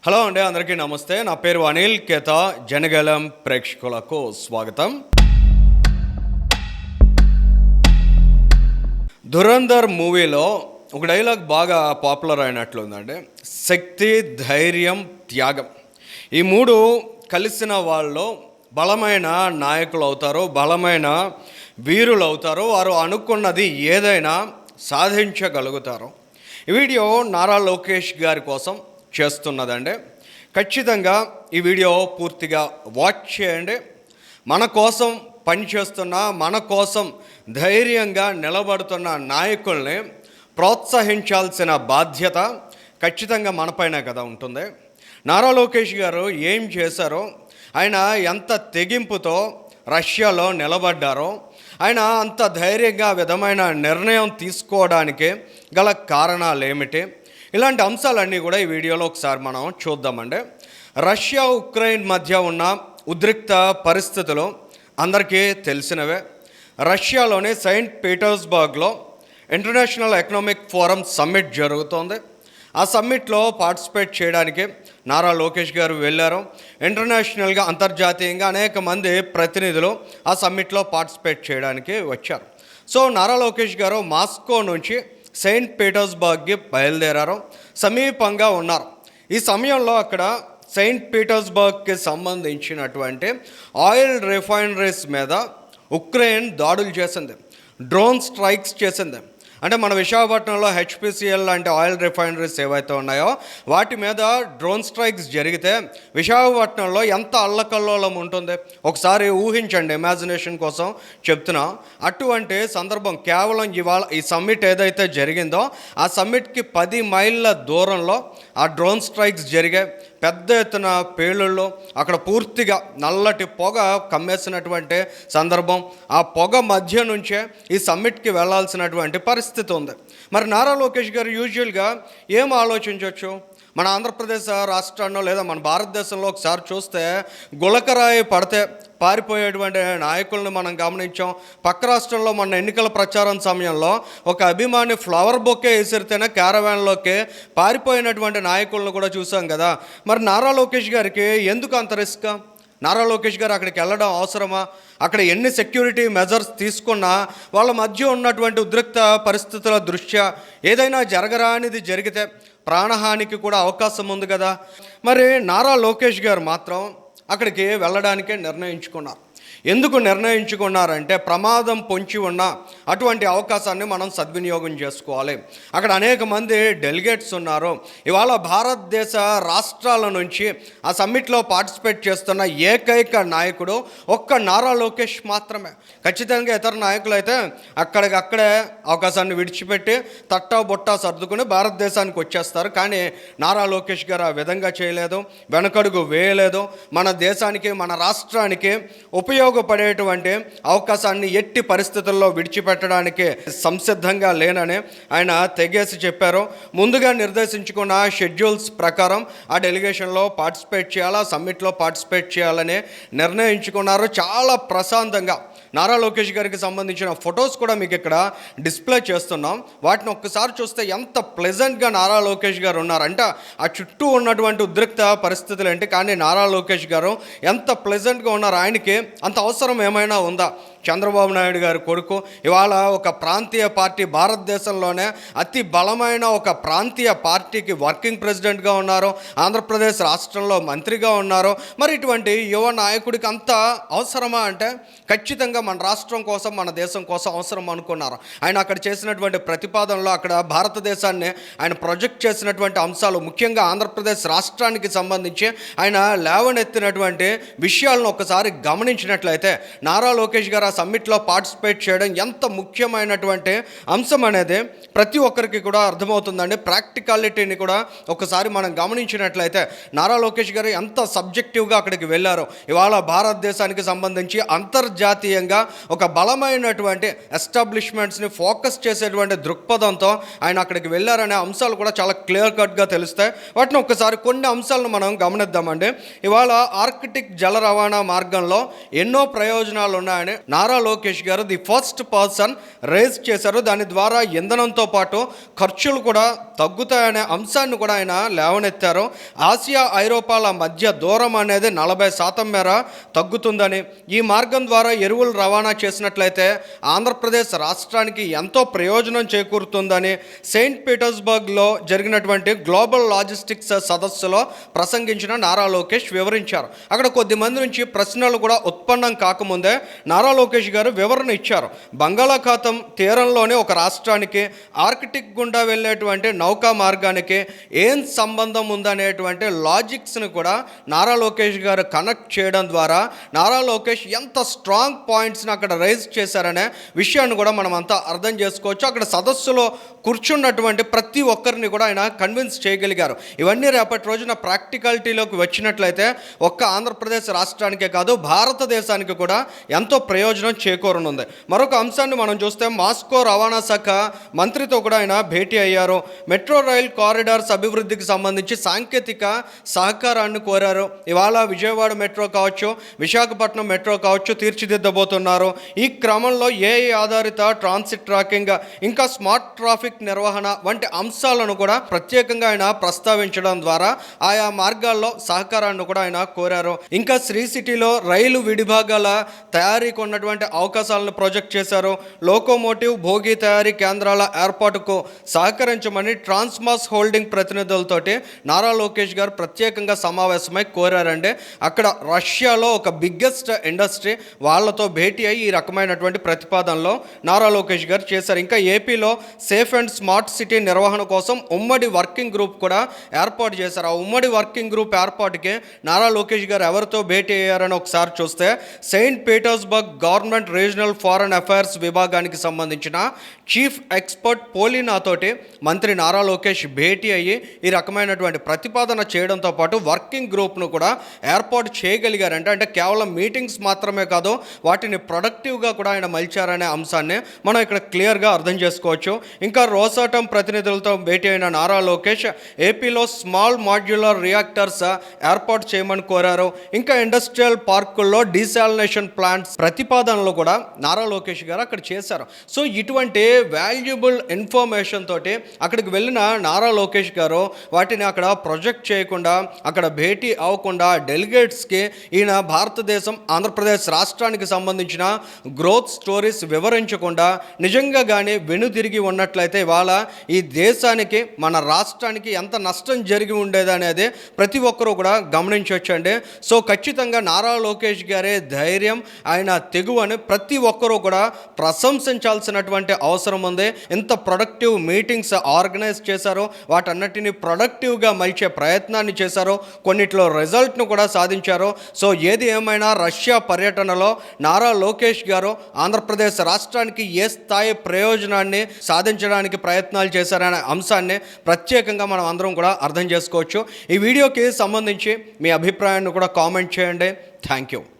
Hello అండి, అందరికీ నమస్తే. నా పేరు అనిల్ కేత. జనగలం ప్రేక్షకులకు స్వాగతం. ధురంధర్ మూవీలో ఒక డైలాగ్ బాగా పాపులర్ అయినట్లుందండి. శక్తి, ధైర్యం, త్యాగం, ఈ మూడు కలిసిన వాళ్ళు బలమైన నాయకులు అవుతారు, బలమైన వీరులు అవుతారు. వారు అనుకున్నది ఏదైనా సాధించగలుగుతారు. ఈ వీడియో నారా లోకేష్ గారి కోసం చేస్తున్నదండి. ఖచ్చితంగా ఈ వీడియో పూర్తిగా వాచ్ చేయండి. మన కోసం పనిచేస్తున్న, మన కోసం ధైర్యంగా నిలబడుతున్న నాయకుల్ని ప్రోత్సహించాల్సిన బాధ్యత ఖచ్చితంగా మనపైనే కదా ఉంటుంది. నారా లోకేష్ గారు ఏం చేశారో, ఆయన ఎంత తెగింపుతో రష్యాలో నిలబడ్డారో, ఆయన అంత ధైర్యంగా విధమైన నిర్ణయం తీసుకోవడానికి గల కారణాలు ఏమిటి, ఇలాంటి అంశాలన్నీ కూడా ఈ వీడియోలో ఒకసారి మనం చూద్దామండి. రష్యా ఉక్రెయిన్ మధ్య ఉన్న ఉద్రిక్త పరిస్థితులు అందరికీ తెలిసినవే. రష్యాలోని సెయింట్ పీటర్స్బర్గ్లో ఇంటర్నేషనల్ ఎకనామిక్ ఫోరం సమ్మిట్ జరుగుతోంది. ఆ సమ్మిట్లో పార్టిసిపేట్ చేయడానికి నారా లోకేష్ గారు వెళ్ళారు. ఇంటర్నేషనల్గా, అంతర్జాతీయంగా అనేక మంది ప్రతినిధులు ఆ సమ్మిట్లో పార్టిసిపేట్ చేయడానికి వచ్చారు. సో నారా లోకేష్ గారు మాస్కో నుంచి సెయింట్ పీటర్స్బర్గ్కి బయలుదేరారు. సమీపంగా ఉన్నారు. ఈ సమయంలో అక్కడ సెయింట్ పీటర్స్బర్గ్కి సంబంధించినటువంటి ఆయిల్ రిఫైనరీస్ మీద ఉక్రెయిన్ దాడులు చేసింది, డ్రోన్ స్ట్రైక్స్ చేసింది. అంటే మన విశాఖపట్నంలో హెచ్పిసిఎల్ లాంటి ఆయిల్ రిఫైనరీస్ ఏవైతే ఉన్నాయో వాటి మీద డ్రోన్ స్ట్రైక్స్ జరిగితే విశాఖపట్నంలో ఎంత అల్లకల్లోలం ఉంటుంది ఒకసారి ఊహించండి. ఇమాజినేషన్ కోసం చెప్తున్నా. అటువంటి సందర్భం కేవలం ఇవాళ ఈ సమ్మిట్ ఏదైతే జరిగిందో ఆ సమ్మిట్కి 10 మైళ్ళ దూరంలో ఆ డ్రోన్ స్ట్రైక్స్ జరిగాయి. పెద్ద ఎత్తున పేలుళ్ళు, అక్కడ పూర్తిగా నల్లటి పొగ కమ్మేసినటువంటి సందర్భం. ఆ పొగ మధ్య నుంచే ఈ సమ్మిట్కి వెళ్లాల్సినటువంటి పరిస్థితి ఉంది. మరి నారా లోకేష్ గారు యూజువల్గా ఏం ఆలోచించవచ్చు? మన ఆంధ్రప్రదేశ్ రాష్ట్రాల్లో లేదా మన భారతదేశంలో ఒకసారి చూస్తే గులకరాయి పడితే పారిపోయేటువంటి నాయకులను మనం గమనించాం. పక్క రాష్ట్రంలో మన ఎన్నికల ప్రచారం సమయంలో ఒక అభిమాని ఫ్లవర్ బొకే విసిరితేనే క్యారవాన్లోకి పారిపోయినటువంటి నాయకులను కూడా చూసాం కదా. మరి నారా లోకేష్ గారికి ఎందుకు అంత రిస్క్? నారా లోకేష్ గారు అక్కడికి వెళ్ళడం అవసరమా? అక్కడ ఎన్ని సెక్యూరిటీ మెజర్స్ తీసుకున్నా వాళ్ళ మధ్య ఉన్నటువంటి ఉద్రిక్త పరిస్థితుల దృష్ట్యా ఏదైనా జరగరానిది జరిగితే ప్రాణహానికి కూడా అవకాశం ఉంది కదా. మరి నారా లోకేష్ గారు మాత్రం అక్కడికి వెళ్ళడానికే నిర్ణయించుకున్నారు. ఎందుకు నిర్ణయించుకున్నారంటే ప్రమాదం పొంచి ఉన్న అటువంటి అవకాశాన్ని మనం సద్వినియోగం చేసుకోవాలి. అక్కడ అనేక మంది డెలిగేట్స్ ఉన్నారు. ఇవాళ భారతదేశ రాష్ట్రాల నుంచి ఆ సమ్మిట్లో పార్టిసిపేట్ చేస్తున్న ఏకైక నాయకుడు ఒక్క నారా లోకేష్ మాత్రమే. ఖచ్చితంగా ఇతర నాయకులు అయితే అక్కడికక్కడే అవకాశాన్ని విడిచిపెట్టి తట్టా బొట్టా సర్దుకుని భారతదేశానికి వచ్చేస్తారు. కానీ నారా లోకేష్ గారు ఆ విధంగా చేయలేదు, వెనకడుగు వేయలేదు. మన దేశానికి, మన రాష్ట్రానికి ఉపయోగపడేటువంటి అవకాశాన్ని ఎట్టి పరిస్థితుల్లో విడిచిపెట్టడానికి సంసిద్ధంగా లేనని ఆయన తెగేసి చెప్పారు. ముందుగా నిర్దేశించుకున్న షెడ్యూల్స్ ప్రకారం ఆ డెలిగేషన్లో పార్టిసిపేట్ చేయాలా, సమ్మిట్లో పార్టిసిపేట్ చేయాలని నిర్ణయించుకున్నారు. చాలా ప్రశాంతంగా నారా లోకేష్ గారికి సంబంధించిన ఫొటోస్ కూడా మీకు ఇక్కడ డిస్ప్లే చేస్తున్నాం. వాటిని ఒక్కసారి చూస్తే ఎంత ప్లెజెంట్గా నారా లోకేష్ గారు ఉన్నారంటే ఆ చుట్టూ ఉన్నటువంటి ఉద్రిక్త పరిస్థితులు ఏంటి, కానీ నారా లోకేష్ గారు ఎంత ప్లెజెంట్గా ఉన్నారు. ఆయనకి అంత అవసరం ఏమైనా ఉందా? చంద్రబాబు నాయుడు గారి కొడుకు ఇవాళ ఒక ప్రాంతీయ పార్టీ, భారతదేశంలోనే అతి బలమైన ఒక ప్రాంతీయ పార్టీకి వర్కింగ్ ప్రెసిడెంట్గా ఉన్నారు, ఆంధ్రప్రదేశ్ రాష్ట్రంలో మంత్రిగా ఉన్నారు. మరి ఇటువంటి యువ నాయకుడికి అంత అవసరమా అంటే ఖచ్చితంగా మన రాష్ట్రం కోసం, మన దేశం కోసం అవసరం అనుకున్నారు. ఆయన అక్కడ చేసినటువంటి ప్రతిపాదనలో, అక్కడ భారతదేశాన్ని ఆయన ప్రొజెక్ట్ చేసినటువంటి అంశాలు, ముఖ్యంగా ఆంధ్రప్రదేశ్ రాష్ట్రానికి సంబంధించి ఆయన లేవనెత్తినటువంటి విషయాలను ఒకసారి గమనించినట్లయితే నారా లోకేష్ గారు సమ్మిట్లో పార్టిసిపేట్ చేయడం ఎంత ముఖ్యమైనటువంటి అంశం అనేది ప్రతి ఒక్కరికి కూడా అర్థమవుతుందండి. ప్రాక్టికాలిటీని కూడా ఒకసారి మనం గమనించినట్లయితే నారా లోకేష్ గారు ఎంత సబ్జెక్టివ్గా అక్కడికి వెళ్ళారో. ఇవాళ భారతదేశానికి సంబంధించి అంతర్జాతీయంగా ఒక బలమైనటువంటి ఎస్టాబ్లిష్మెంట్స్ని ఫోకస్ చేసేటువంటి దృక్పథంతో ఆయన అక్కడికి వెళ్ళారనే అంశాలు కూడా చాలా క్లియర్ కట్గా తెలుస్తాయి. వాటిని ఒక్కసారి కొన్ని అంశాలను మనం గమనిద్దామండి. ఇవాళ ఆర్కిటిక్ జల రవాణా మార్గంలో ఎన్నో ప్రయోజనాలు ఉన్నాయని నారా నారా లోకేష్ గారు ది ఫస్ట్ పర్సన్ రేజ్ చేశారు. దాని ద్వారా ఇంధనంతో పాటు ఖర్చులు కూడా తగ్గుతాయనే అంశాన్ని కూడా ఆయన లేవనెత్తారు. ఆసియా ఐరోపాల మధ్య దూరం అనేది 40% మేర తగ్గుతుందని, ఈ మార్గం ద్వారా ఎరువులు రవాణా చేసినట్లయితే ఆంధ్రప్రదేశ్ రాష్ట్రానికి ఎంతో ప్రయోజనం చేకూరుతుందని సెయింట్ పీటర్స్బర్గ్లో జరిగినటువంటి గ్లోబల్ లాజిస్టిక్స్ సదస్సులో ప్రసంగించిన నారా లోకేష్ వివరించారు. అక్కడ కొద్దిమంది నుంచి ప్రశ్నలు కూడా ఉత్పన్నం కాకముందే నారా లోకేష్ గారు వివరణ ఇచ్చారు. బంగాళాఖాతం తీరంలోని ఒక రాష్ట్రానికి ఆర్కిటిక్ గుండా వెళ్ళేటువంటి నౌకా మార్గానికి ఏం సంబంధం ఉందనేటువంటి లాజిక్స్ని కూడా నారా లోకేష్ గారు కనెక్ట్ చేయడం ద్వారా నారా లోకేష్ ఎంత స్ట్రాంగ్ పాయింట్స్ని అక్కడ రైజ్ చేశారనే విషయాన్ని కూడా మనం అంతా అర్థం చేసుకోవచ్చు. అక్కడ సదస్సులో కూర్చున్నటువంటి ప్రతి ఒక్కరిని కూడా ఆయన కన్విన్స్ చేయగలిగారు. ఇవన్నీ రేపటి రోజున ప్రాక్టికాలిటీలోకి వచ్చినట్లయితే ఒక్క ఆంధ్రప్రదేశ్ రాష్ట్రానికే కాదు భారతదేశానికి కూడా ఎంతో ప్రయోజనం చేకూరనుంది. మరొక అంశాన్ని మనం చూస్తే మాస్కో రవాణా శాఖ మంత్రితో కూడా ఆయన భేటీ అయ్యారు. మెట్రో రైల్ కారిడార్స్ అభివృద్ధికి సంబంధించి సాంకేతిక సహకారాన్ని కోరారు. ఇవాళ విజయవాడ మెట్రో కావచ్చు, విశాఖపట్నం మెట్రో కావచ్చు తీర్చిదిద్దబోతున్నారు. ఈ క్రమంలో ఏఐ ఆధారిత ట్రాన్సిట్ ట్రాకింగ్, ఇంకా స్మార్ట్ ట్రాఫిక్ నిర్వహణ వంటి అంశాలను కూడా ప్రత్యేకంగా ఆయన ప్రస్తావించడం ద్వారా ఆయా మార్గాల్లో సహకారాన్ని కూడా ఆయన కోరారు. ఇంకా శ్రీ సిటీలో రైలు విడిభాగాల తయారీకి ఉన్నటువంటి అవకాశాలను ప్రొజెక్ట్ చేశారు. లోకోమోటివ్ భోగి తయారీ కేంద్రాల ఏర్పాటుకు సహకరించమని ట్రాన్స్మాస్ హోల్డింగ్ ప్రతినిధులతోటి నారా లోకేష్ గారు ప్రత్యేకంగా సమావేశమై కోరారండి. అక్కడ రష్యాలో ఒక బిగ్గెస్ట్ ఇండస్ట్రీ వాళ్ళతో భేటీ అయ్యి ఈ రకమైనటువంటి ప్రతిపాదనలో నారా లోకేష్ గారు చేశారు. ఇంకా ఏపీలో సేఫ్ అండ్ స్మార్ట్ సిటీ నిర్వహణ కోసం ఉమ్మడి వర్కింగ్ గ్రూప్ కూడా ఏర్పాటు చేశారు. ఆ ఉమ్మడి వర్కింగ్ గ్రూప్ ఏర్పాటుకి నారా లోకేష్ గారు ఎవరితో భేటీ అయ్యారని ఒకసారి చూస్తే Saint Petersburg government regional foreign affairs విభాగానికి సంబంధించిన చీఫ్ ఎక్స్పర్ట్ పోలినాతోటి మంత్రి నారా లోకేష్ భేటీ అయ్యి ఈ రకమైనటువంటి ప్రతిపాదన చేయడంతో పాటు వర్కింగ్ గ్రూప్ను కూడా ఏర్పాటు చేయగలిగారంటే అంటే కేవలం మీటింగ్స్ మాత్రమే కాదు వాటిని ప్రొడక్టివ్గా కూడా ఆయన మలిచారనే అంశాన్ని మనం ఇక్కడ క్లియర్గా అర్థం చేసుకోవచ్చు. ఇంకా రోసాటం ప్రతినిధులతో భేటీ అయిన నారా లోకేష్ ఏపీలో స్మాల్ మాడ్యులర్ రియాక్టర్స్ ఏర్పాటు చేయమని కోరారు. ఇంకా ఇండస్ట్రియల్ పార్కుల్లో డీసాలినేషన్ ప్లాంట్స్ ప్రతిపాదనలు కూడా నారా లోకేష్ గారు అక్కడ చేశారు. సో ఇటువంటి వాల్యుబుల్ ఇన్ఫర్మేషన్ తోటి అక్కడికి వెళ్ళిన నారా లోకేష్ గారు వాటిని అక్కడ ప్రొజెక్ట్ చేయకుండా, అక్కడ భేటీ అవ్వకుండా డెలిగేట్స్కి ఈయన భారతదేశం ఆంధ్రప్రదేశ్ రాష్ట్రానికి సంబంధించిన గ్రోత్ స్టోరీస్ వివరించకుండా నిజంగా కానీ వెనుదిరిగి ఉన్నట్లయితే ఇవాళ ఈ దేశానికి మన రాష్ట్రానికి ఎంత నష్టం జరిగి ఉండేది అనేది ప్రతి ఒక్కరూ కూడా గమనించవచ్చండి. సో ఖచ్చితంగా నారా లోకేష్ గారే ధైర్యం, ఆయన తెగువని ప్రతి ఒక్కరూ కూడా ప్రశంసించాల్సినటువంటి అవసరం ఉంది. ఇంత ప్రొడక్టివ్ మీటింగ్స్ ఆర్గనైజ్ చేశారు, వాటన్నిటిని ప్రొడక్టివ్గా మలిచే ప్రయత్నాన్ని చేశారు, కొన్నిట్లో రిజల్ట్ను కూడా సాధించారు. సో ఏది ఏమైనా రష్యా పర్యటనలో నారా లోకేష్ గారు ఆంధ్రప్రదేశ్ రాష్ట్రానికి ఏ స్థాయి ప్రయోజనాన్ని సాధించడానికి ప్రయత్నాలు చేశారనే అంశాన్ని ప్రత్యేకంగా మనం అందరం కూడా అర్థం చేసుకోవచ్చు. ఈ వీడియోకి సంబంధించి మీ అభిప్రాయాన్ని కూడా కామెంట్ చేయండి. Thank you.